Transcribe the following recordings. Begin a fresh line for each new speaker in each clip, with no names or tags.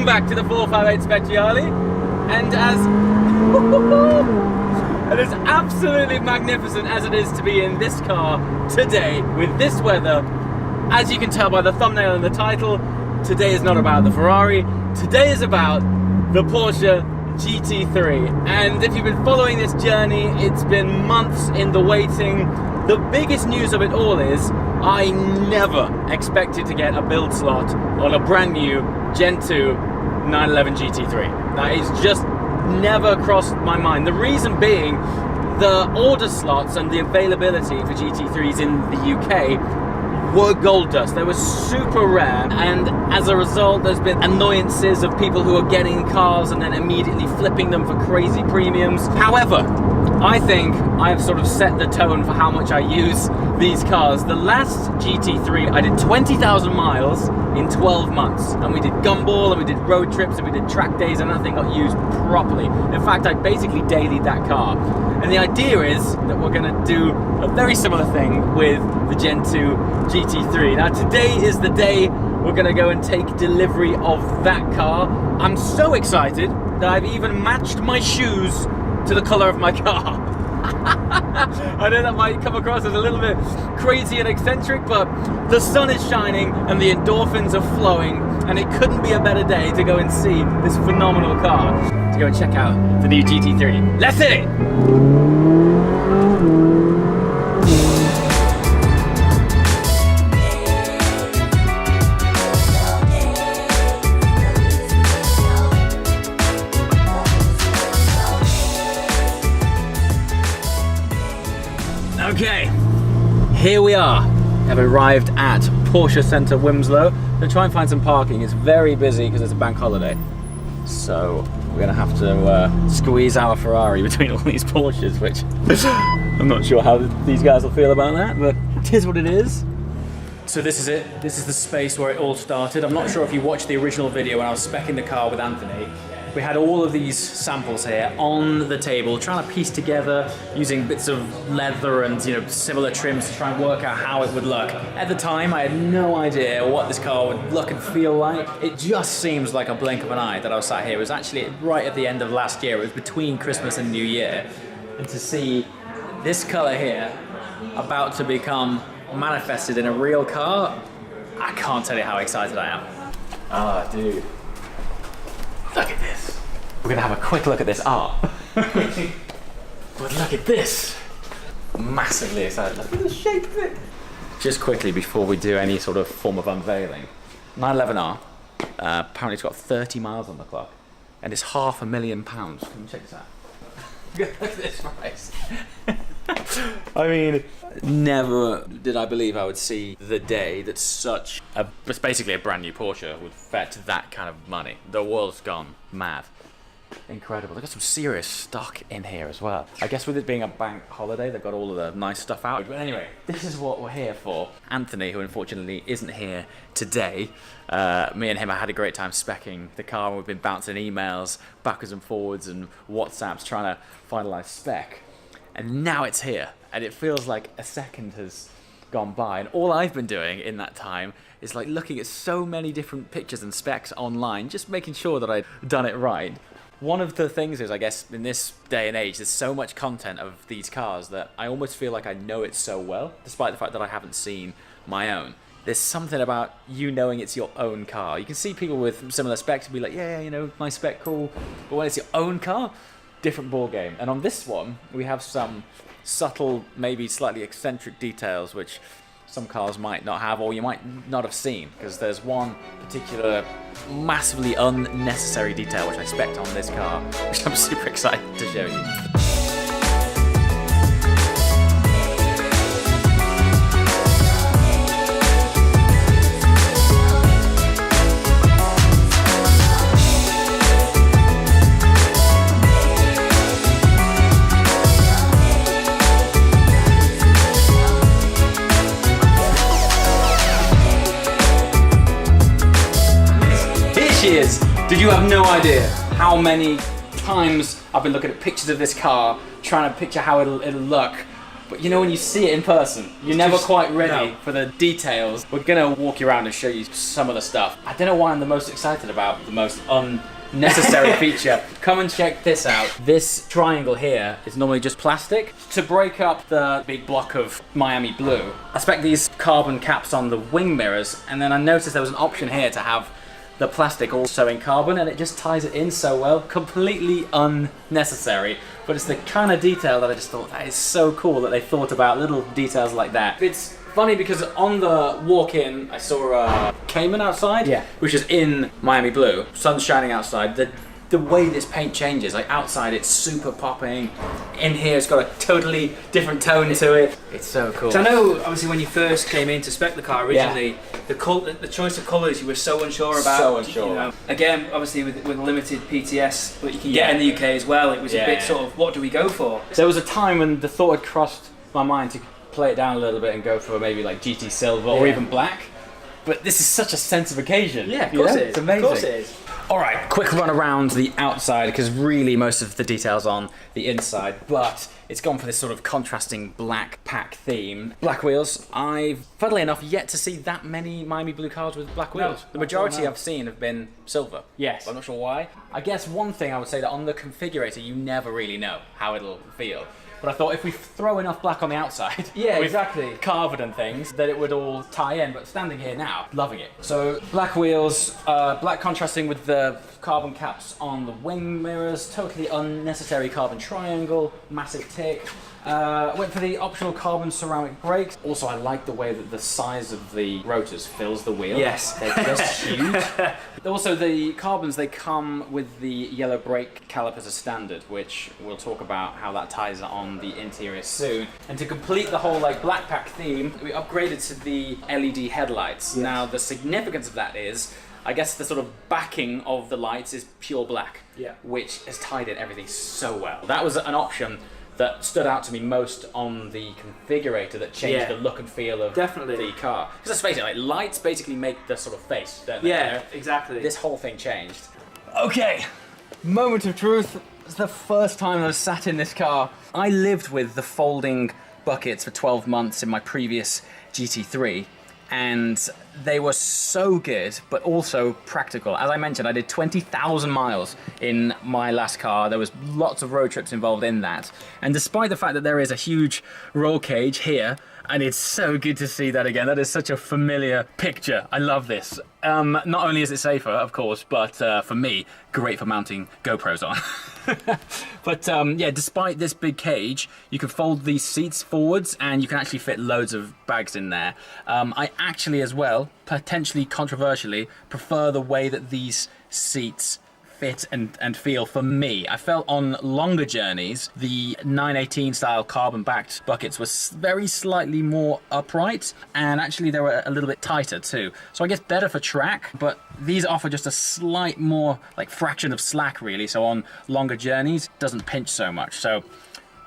back to the 458 Speciale, and as absolutely magnificent as it is to be in this car today with this weather, as you can tell by the thumbnail and the title, today is not about the Ferrari, today is about the Porsche GT3. And if you've been following this journey, it's been months in the waiting. The biggest news of it all is I never expected to get a build slot on a brand new Gen 2 911 GT3. That is just never crossed my mind. The reason being the order slots and the availability for GT3s in the UK were gold dust. They were super rare, and as a result there's been annoyances of people who are getting cars and then immediately flipping them for crazy premiums. However, I think I've sort of set the tone for how much I use these cars. The last GT3 I did 20,000 miles in 12 months, and we did gumball and we did road trips and we did track days, and that thing got used properly. In fact, I basically dailied that car. And the idea is that we're going to do a very similar thing with the Gen 2 GT3. Now today is the day we're going to go and take delivery of that car. I'm so excited that I've even matched my shoes to the colour of my car. I know that might come across as a little bit crazy and eccentric, but the sun is shining and the endorphins are flowing, and it couldn't be a better day to go and see this phenomenal car. To go and check out the new GT3. Let's hit it! Okay, here we are. Have arrived at Porsche Centre Wilmslow. To try and find some parking. It's very busy because it's a bank holiday. So we're gonna have to squeeze our Ferrari between all these Porsches, which I'm not sure how these guys will feel about that, but it is what it is. So this is it. This is the space where it all started. I'm not sure if you watched the original video when I was speccing the car with Anthony. We had all of these samples here on the table, trying to piece together using bits of leather and similar trims to try and work out how it would look. At the time, I had no idea what this car would look and feel like. It just seems like a blink of an eye that I was sat here. It was actually right at the end of last year. It was between Christmas and New Year. And to see this color here about to become manifested in a real car, I can't tell you how excited I am. Ah, dude. Look at this. We're gonna have a quick look at this art. But look at this. Massively excited. Look at the shape of it. Just quickly before we do any sort of form of unveiling. 911R, apparently it's got 30 miles on the clock, and it's £500,000. Can you check this out? Look at this price. I mean, never did I believe I would see the day that such a, it's basically a brand new Porsche would fetch that kind of money. The world's gone mad. Incredible. They've got some serious stock in here as well. I guess with it being a bank holiday, they've got all of the nice stuff out. But anyway, this is what we're here for. Anthony, who unfortunately isn't here today, me and him, I had a great time speccing the car. We've been bouncing emails backwards and forwards and WhatsApps trying to finalize spec. And now it's here, and it feels like a second has gone by, and all I've been doing in that time is like looking at so many different pictures and specs online, just making sure that I'd done it right. One of the things is, I guess, in this day and age, there's so much content of these cars that I almost feel like I know it so well, despite the fact that I haven't seen my own. There's something about you knowing it's your own car. You can see people with similar specs and be like, yeah, my spec, cool. But when it's your own car, different ball game. And on this one, we have some subtle, maybe slightly eccentric details which some cars might not have, or you might not have seen, because there's one particular massively unnecessary detail which I spec'd on this car, which I'm super excited to show you. Is. Did you have no idea how many times I've been looking at pictures of this car, trying to picture how it'll look But you know, when you see it in person, you're never quite ready for the details. We're gonna walk you around and show you some of the stuff. I don't know why I'm the most excited about the most unnecessary feature. Come and check this out. This triangle here is normally just plastic. To break up the big block of Miami blue, I spec these carbon caps on the wing mirrors, and then I noticed there was an option here to have the plastic also in carbon, and it just ties it in so well. Completely unnecessary, but it's the kind of detail that I just thought, that is so cool that they thought about little details like that. It's funny because on the walk-in, I saw a Cayman outside, which is in Miami blue. Sun's shining outside. The way this paint changes, like outside it's super popping, in here it's got a totally different tone to it. It's so cool.
So I know, obviously, when you first came in to spec the car originally, the choice of colours you were so unsure about.
So unsure.
You know, again, obviously with limited PTS that you can get in the UK as well, it was a bit sort of, what do we go for?
There was a time when the thought had crossed my mind to play it down a little bit and go for maybe like GT silver or even black. But this is such a sense of occasion.
Yeah, of course it is.
It's amazing.
Of course it is.
All right, quick run around the outside, because really most of the detail's on the inside, but it's gone for this sort of contrasting black pack theme. Black wheels. I've, funnily enough, yet to see that many Miami blue cars with black wheels. The majority I've seen have been silver.
Yes.
I'm not sure why. I guess one thing I would say that on the configurator, you never really know how it'll feel. But I thought if we throw enough black on the outside, with carved and things, that it would all tie in. But standing here now, loving it. So black wheels, black contrasting with the carbon caps on the wing mirrors, totally unnecessary carbon triangle, massive tick. Went for the optional carbon ceramic brakes. Also, I like the way that the size of the rotors fills the wheel.
Yes.
They're just huge. Also, the carbons, they come with the yellow brake calipers as standard, which we'll talk about how that ties on the interior soon. And to complete the whole like black pack theme, we upgraded to the LED headlights. Yes. Now, the significance of that is, I guess the sort of backing of the lights is pure black, which has tied in everything so well. That was an option that stood out to me most on the configurator that changed the look and feel of the car. Because let's face it, like, lights basically make the sort of face, don't they?
Yeah, exactly.
This whole thing changed. Okay, moment of truth. It's the first time I've sat in this car. I lived with the folding buckets for 12 months in my previous GT3, and they were so good, but also practical. As I mentioned, I did 20,000 miles in my last car. There was lots of road trips involved in that. And despite the fact that there is a huge roll cage here, and it's so good to see that again. That is such a familiar picture. I love this. Not only is it safer, of course, but for me, great for mounting GoPros on. But yeah, despite this big cage, you can fold these seats forwards and you can actually fit loads of bags in there. I actually as well, potentially controversially, prefer the way that these seats fit and feel for me. I felt on longer journeys, the 918 style carbon backed buckets were very slightly more upright, and actually they were a little bit tighter too. So I guess better for track, but these offer just a slight more like fraction of slack really. So on longer journeys, it doesn't pinch so much. So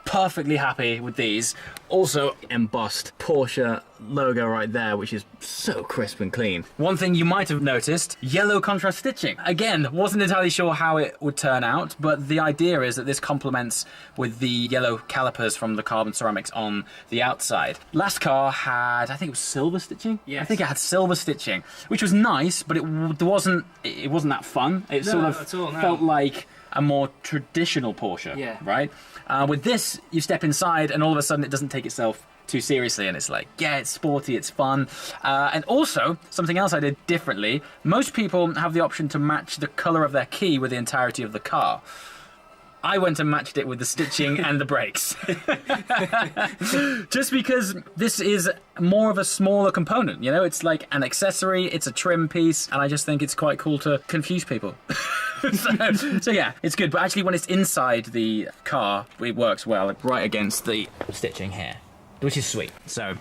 perfectly happy with these. Also embossed Porsche logo right there, which is so crisp and clean. One thing you might have noticed, yellow contrast stitching. Again, wasn't entirely sure how it would turn out, but the idea is that this complements with the yellow calipers from the carbon ceramics on the outside. Last car had, I think it was silver stitching? Yes. I think it had silver stitching, which was nice, but it wasn't that fun. It sort of felt like a more traditional Porsche, right? With this, you step inside and all of a sudden it doesn't take itself too seriously, and it's like, yeah, it's sporty, it's fun. And also, something else I did differently, most people have the option to match the colour of their key with the entirety of the car. I went and matched it with the stitching and the brakes. Just because this is more of a smaller component, you know? It's like an accessory, it's a trim piece, and I just think it's quite cool to confuse people. So yeah, it's good, but actually when it's inside the car, it works well, right against the stitching here, which is sweet. So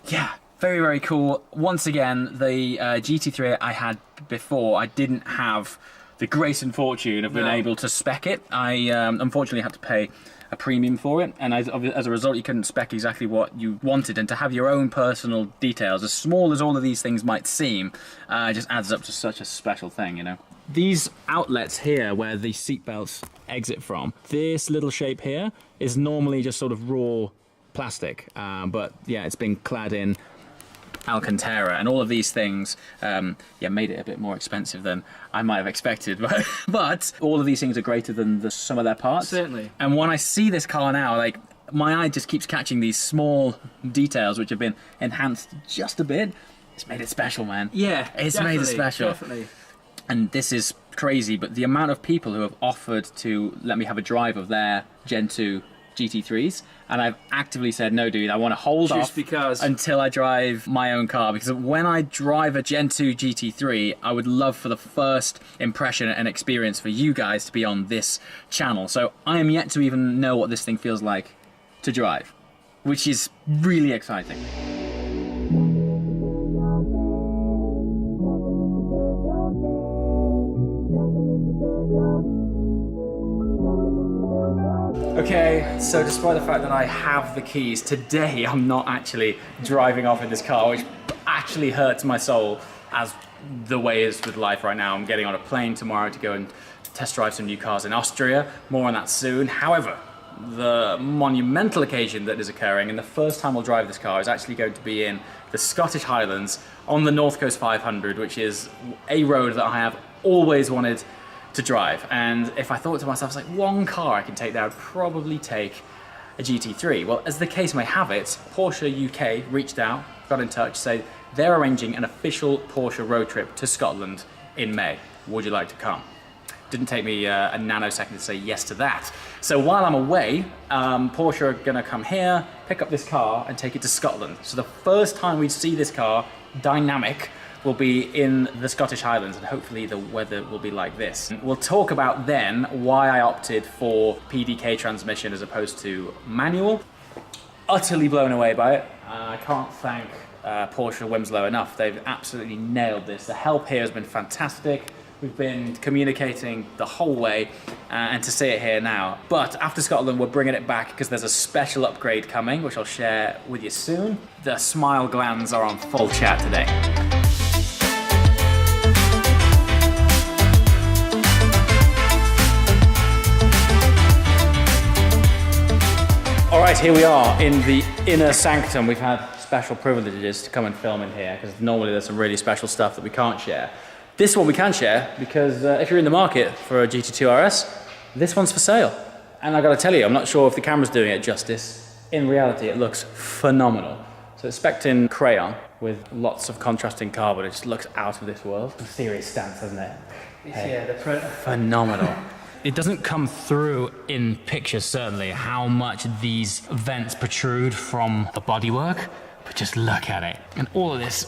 yeah, very, very cool. Once again, the GT3 I had before, I didn't have the grace and fortune of being able to spec it. I unfortunately had to pay a premium for it, and as a result you couldn't spec exactly what you wanted, and to have your own personal details, as small as all of these things might seem, just adds up to such a special thing, you know. These outlets here where the seat belts exit from, this little shape here is normally just sort of raw plastic, but yeah, it's been clad in Alcantara, and all of these things made it a bit more expensive than I might have expected, but all of these things are greater than the sum of their parts.
Certainly.
And when I see this car now, like, my eye just keeps catching these small details which have been enhanced just a bit. It's made it special, man.
Yeah,
it's made it special.
Definitely.
And this is crazy, but the amount of people who have offered to let me have a drive of their Gen 2 GT3s, and I've actively said, no dude, I want to hold off until I drive my own car, because when I drive a Gen 2 GT3, I would love for the first impression and experience for you guys to be on this channel. So I am yet to even know what this thing feels like to drive, which is really exciting. Okay, so despite the fact that I have the keys, today I'm not actually driving off in this car, which actually hurts my soul, as the way is with life right now. I'm getting on a plane tomorrow to go and test drive some new cars in Austria. More on that soon. However, the monumental occasion that is occurring, and the first time I'll drive this car, is actually going to be in the Scottish Highlands on the North Coast 500, which is a road that I have always wanted to drive. And if I thought to myself, it's like one car I can take there, I'd probably take a GT3. Well, as the case may have it, Porsche UK reached out, got in touch, said they're arranging an official Porsche road trip to Scotland in May. Would you like to come? Didn't take me a nanosecond to say yes to that. So while I'm away, Porsche are gonna come here, pick up this car and take it to Scotland. So the first time we see this car, dynamic, will be in the Scottish Highlands, and hopefully the weather will be like this. We'll talk about then why I opted for PDK transmission as opposed to manual. Utterly blown away by it. I can't thank Porsche Wimslow enough. They've absolutely nailed this. The help here has been fantastic. We've been communicating the whole way, and to see it here now. But after Scotland, we're bringing it back because there's a special upgrade coming, which I'll share with you soon. The smile glands are on full chat today. All right, here we are in the inner sanctum. We've had special privileges to come and film in here, because normally there's some really special stuff that we can't share. This one we can share, because if you're in the market for a GT2 RS, this one's for sale. And I gotta tell you, I'm not sure if the camera's doing it justice. In reality, it looks phenomenal. So it's spec'd in crayon with lots of contrasting carbon. It just looks out of this world. A serious stance, doesn't it?
Yeah, the print.
Phenomenal. It doesn't come through in pictures, certainly, how much these vents protrude from the bodywork, but just look at it. And all of this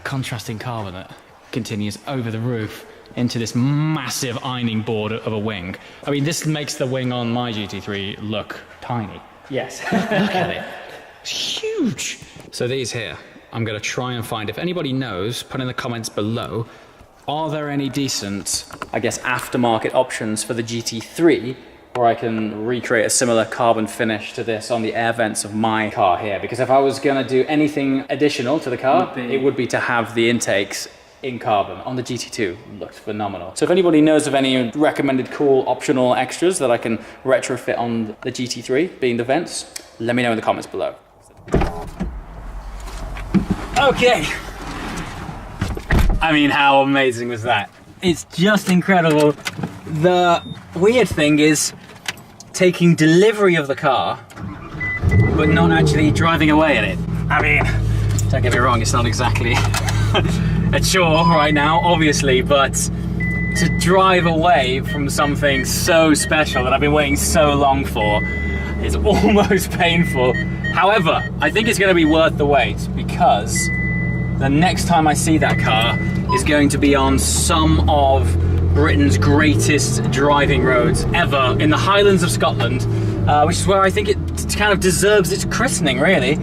contrasting carbon that continues over the roof into this massive ironing board of a wing. I mean, this makes the wing on my GT3 look tiny.
Yes.
Look at it. It's huge. So these here, I'm going to try and find, if anybody knows, put in the comments below, are there any decent, I guess, aftermarket options for the GT3 where I can recreate a similar carbon finish to this on the air vents of my car here? Because if I was going to do anything additional to the car, it would be to have the intakes in carbon. On the GT2, it looks phenomenal. So if anybody knows of any recommended cool optional extras that I can retrofit on the GT3, being the vents, let me know in the comments below. Okay. I mean, how amazing was that? It's just incredible. The weird thing is taking delivery of the car, but not actually driving away in it. I mean, don't get me wrong, it's not exactly a chore right now, obviously, but to drive away from something so special that I've been waiting so long for is almost painful. However, I think it's going to be worth the wait, because the next time I see that car is going to be on some of Britain's greatest driving roads ever, in the Highlands of Scotland, which is where I think it kind of deserves its christening, really.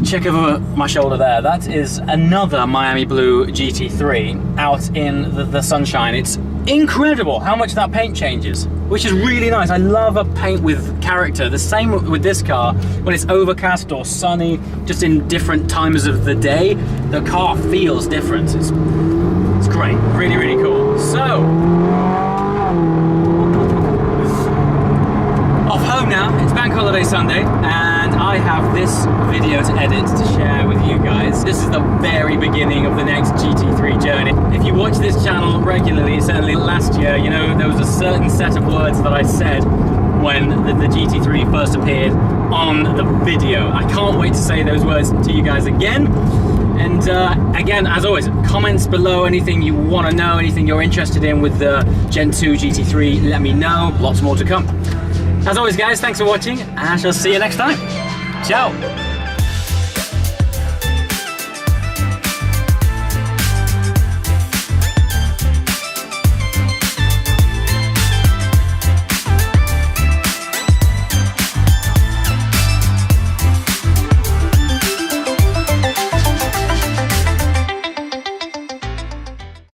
Check over my shoulder there. That is another Miami Blue GT3 out in the sunshine. It's incredible how much that paint changes, which is really nice. I love a paint with character. The same with this car. When it's overcast or sunny, just in different times of the day, the car feels different. It's great, really, really cool. So, off home now. now, it's Bank Holiday Sunday, and I have this video to edit to share with you guys. This is the very beginning of the next GT3 journey. If you watch this channel regularly, certainly last year, you know, there was a certain set of words that I said when the GT3 first appeared on the video. I can't wait to say those words to you guys again. And again, as always, comments below, anything you want to know, anything you're interested in with the Gen 2 GT3, let me know. Lots more to come. As always, guys, thanks for watching, and I shall see you next time. Ciao.